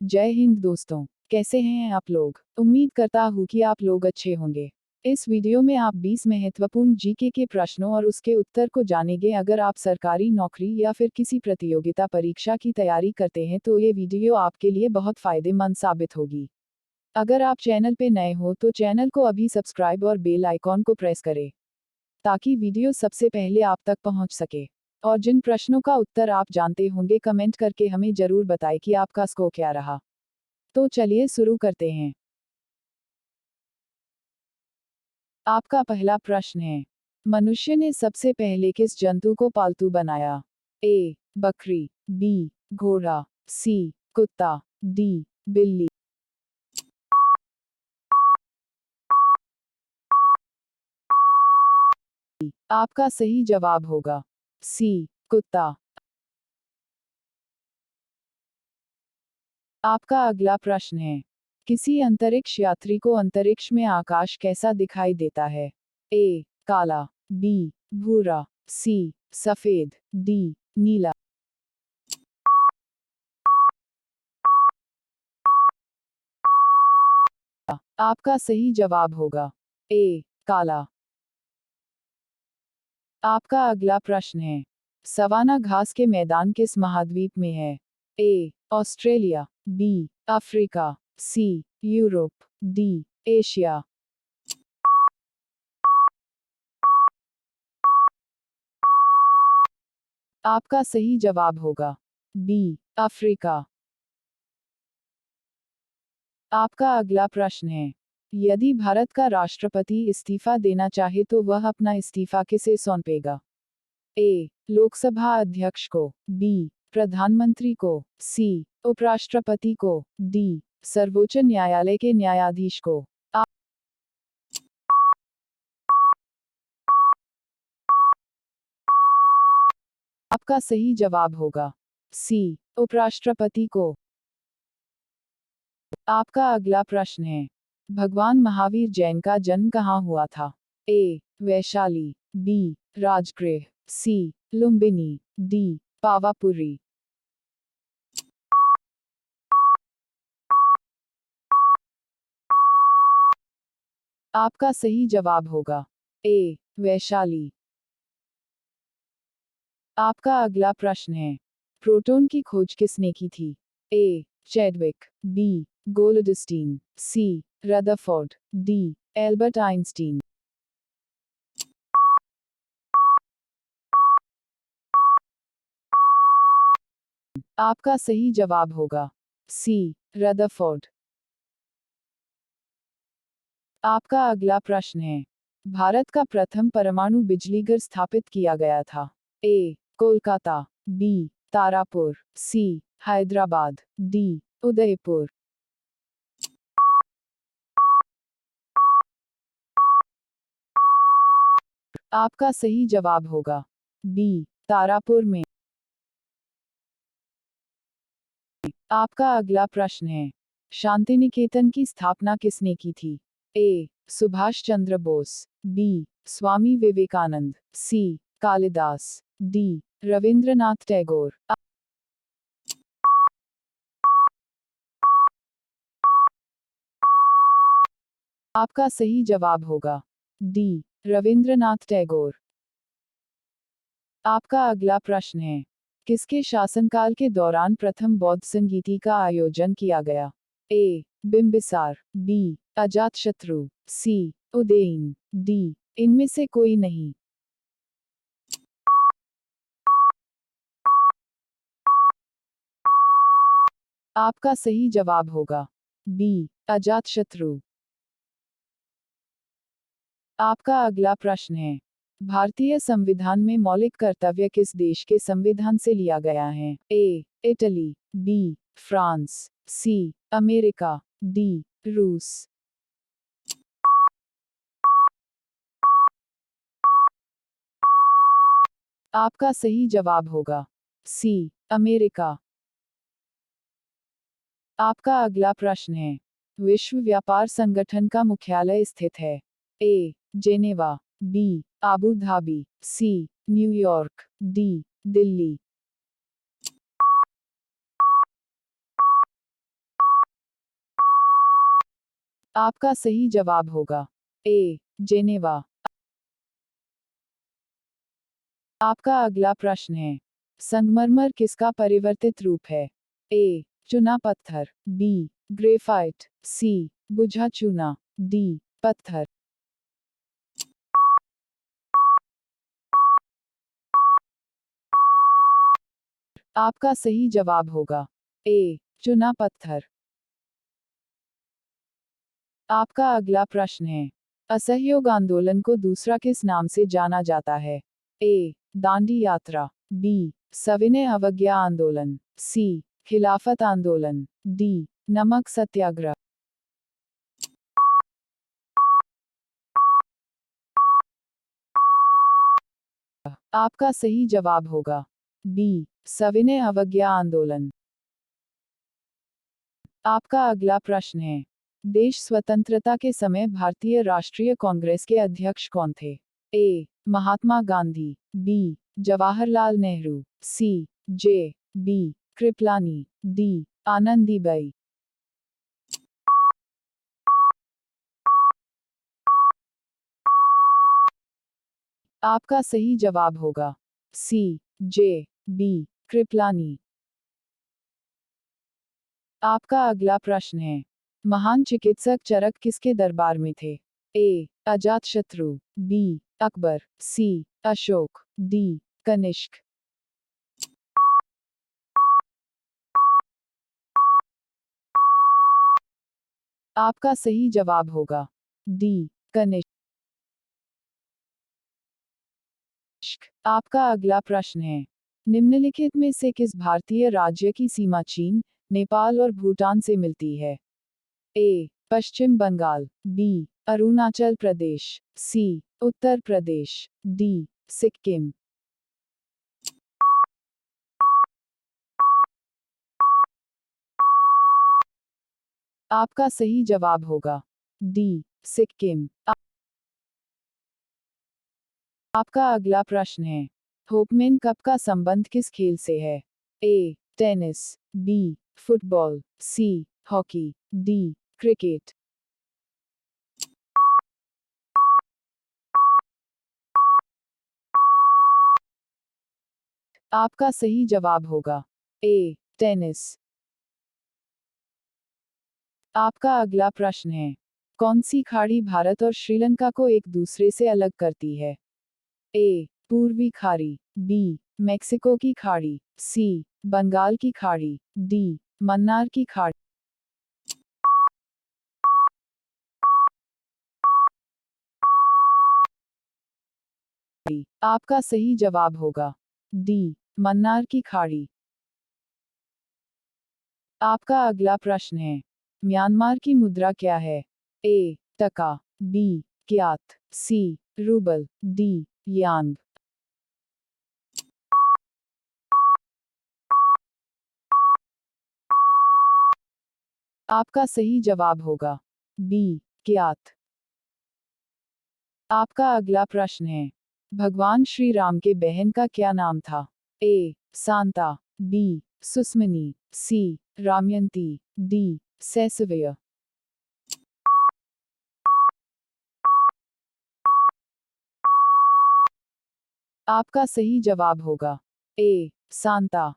जय हिंद दोस्तों, कैसे हैं आप लोग। उम्मीद करता हूँ कि आप लोग अच्छे होंगे। इस वीडियो में आप 20 महत्वपूर्ण जीके के प्रश्नों और उसके उत्तर को जानेंगे। अगर आप सरकारी नौकरी या फिर किसी प्रतियोगिता परीक्षा की तैयारी करते हैं तो ये वीडियो आपके लिए बहुत फायदेमंद साबित होगी। अगर आप चैनल पे नए हो तो चैनल को अभी सब्सक्राइब और बेल आइकॉन को प्रेस करें ताकि वीडियो सबसे पहले आप तक पहुंच सके। और जिन प्रश्नों का उत्तर आप जानते होंगे कमेंट करके हमें जरूर बताएं कि आपका स्कोर क्या रहा। तो चलिए शुरू करते हैं। आपका पहला प्रश्न है, मनुष्य ने सबसे पहले किस जंतु को पालतू बनाया। ए बकरी, बी घोड़ा, सी कुत्ता, डी बिल्ली। आपका सही जवाब होगा सी कुत्ता। आपका अगला प्रश्न है, किसी अंतरिक्ष यात्री को अंतरिक्ष में आकाश कैसा दिखाई देता है। ए काला, बी भूरा, सी सफेद, डी नीला। आपका सही जवाब होगा ए काला। आपका अगला प्रश्न है, सवाना घास के मैदान किस महाद्वीप में है। A Australia, B Africa, C Europe, D Asia. आपका सही जवाब होगा बी अफ्रीका। आपका अगला प्रश्न है, यदि भारत का राष्ट्रपति इस्तीफा देना चाहे तो वह अपना इस्तीफा किसे सौंपेगा। ए लोकसभा अध्यक्ष को, बी प्रधानमंत्री को, सी उपराष्ट्रपति को, डी सर्वोच्च न्यायालय के न्यायाधीश को। आपका सही जवाब होगा सी उपराष्ट्रपति को। आपका अगला प्रश्न है, भगवान महावीर जैन का जन्म कहाँ हुआ था। ए वैशाली, बी राजगृह, सी लुम्बिनी, डी पावापुरी। आपका सही जवाब होगा ए वैशाली। आपका अगला प्रश्न है, प्रोटॉन की खोज किसने की थी। ए चैडविक, बी गोल्डस्टीन, सी रदरफोर्ड, डी एल्बर्ट आइंस्टीन। आपका सही जवाब होगा सी रदरफोर्ड। आपका अगला प्रश्न है, भारत का प्रथम परमाणु बिजलीघर स्थापित किया गया था। ए कोलकाता, बी तारापुर, सी हैदराबाद, डी उदयपुर। आपका सही जवाब होगा बी तारापुर में। आपका अगला प्रश्न है, शांति निकेतन की स्थापना किसने की थी। ए सुभाष चंद्र बोस, बी स्वामी विवेकानंद, सी कालिदास, डी रविंद्रनाथ टैगोर। आपका सही जवाब होगा डी रविंद्रनाथ टैगोर। आपका अगला प्रश्न है, किसके शासनकाल के दौरान प्रथम बौद्ध संगीति का आयोजन किया गया। ए बिंबिसार, बी अजातशत्रु, सी उदयन, डी इनमें से कोई नहीं। आपका सही जवाब होगा बी अजातशत्रु। आपका अगला प्रश्न है, भारतीय संविधान में मौलिक कर्तव्य किस देश के संविधान से लिया गया है। A Italy, B France, C America, D रूस। आपका सही जवाब होगा सी अमेरिका। आपका अगला प्रश्न है, विश्व व्यापार संगठन का मुख्यालय स्थित है। A Geneva, B Abu Dhabi, C New York, D Delhi. आपका सही जवाब होगा ए. जेनेवा. आपका अगला प्रश्न है, संगमरमर किसका परिवर्तित रूप है? ए. चुना पत्थर. बी. ग्रेफाइट. सी. बुझा चूना. डी. पत्थर. आपका सही जवाब होगा ए. चुना पत्थर. आपका अगला प्रश्न है, असहयोग आंदोलन को दूसरा किस नाम से जाना जाता है? ए. दांडी यात्रा. बी. सविनय अवज्ञा आंदोलन. सी. खिलाफत आंदोलन. डी. नमक सत्याग्रह. आपका सही जवाब होगा बी. सविनय अवज्ञा आंदोलन. आपका अगला प्रश्न है, देश स्वतंत्रता के समय भारतीय राष्ट्रीय कांग्रेस के अध्यक्ष कौन थे? ए. महात्मा गांधी. बी. जवाहरलाल नेहरू. सी. जे. बी. कृपलानी. डी. आनंदीबाई. आपका सही जवाब होगा सी. जे. बी. कृपलानी. आपका अगला प्रश्न है, महान चिकित्सक चरक किसके दरबार में थे? ए. अजातशत्रु. बी. अकबर. सी. अशोक. डी. कनिष्क. आपका सही जवाब होगा डी. कनिष्क. आपका अगला प्रश्न है, निम्नलिखित में से किस भारतीय राज्य की सीमा चीन, नेपाल और भूटान से मिलती है? ए. पश्चिम बंगाल. बी. अरुणाचल प्रदेश. सी. उत्तर प्रदेश. डी. सिक्किम. आपका सही जवाब होगा डी. सिक्किम. आपका अगला प्रश्न है, होपमैन कप का संबंध किस खेल से है? ए. टेनिस. बी. फुटबॉल. सी. हॉकी. डी. क्रिकेट. आपका सही जवाब होगा ए. टेनिस. आपका अगला प्रश्न है, कौन सी खाड़ी भारत और श्रीलंका को एक दूसरे से अलग करती है? ए. पूर्वी खाड़ी. बी. मेक्सिको की खाड़ी. सी. बंगाल की खाड़ी. डी. मन्नार की खाड़ी. आपका सही जवाब होगा डी. मन्नार की खाड़ी. आपका अगला प्रश्न है, म्यांमार की मुद्रा क्या है? ए. टका. बी. क्यात. सी. रूबल. डी. यांग. आपका सही जवाब होगा बी. क्यात. आपका अगला प्रश्न है, भगवान श्री राम के बहन का क्या नाम था? ए. सांता. बी. सुस्मिनी. सी. रामयंती. डी. सैसवय. आपका सही जवाब होगा ए. सांता.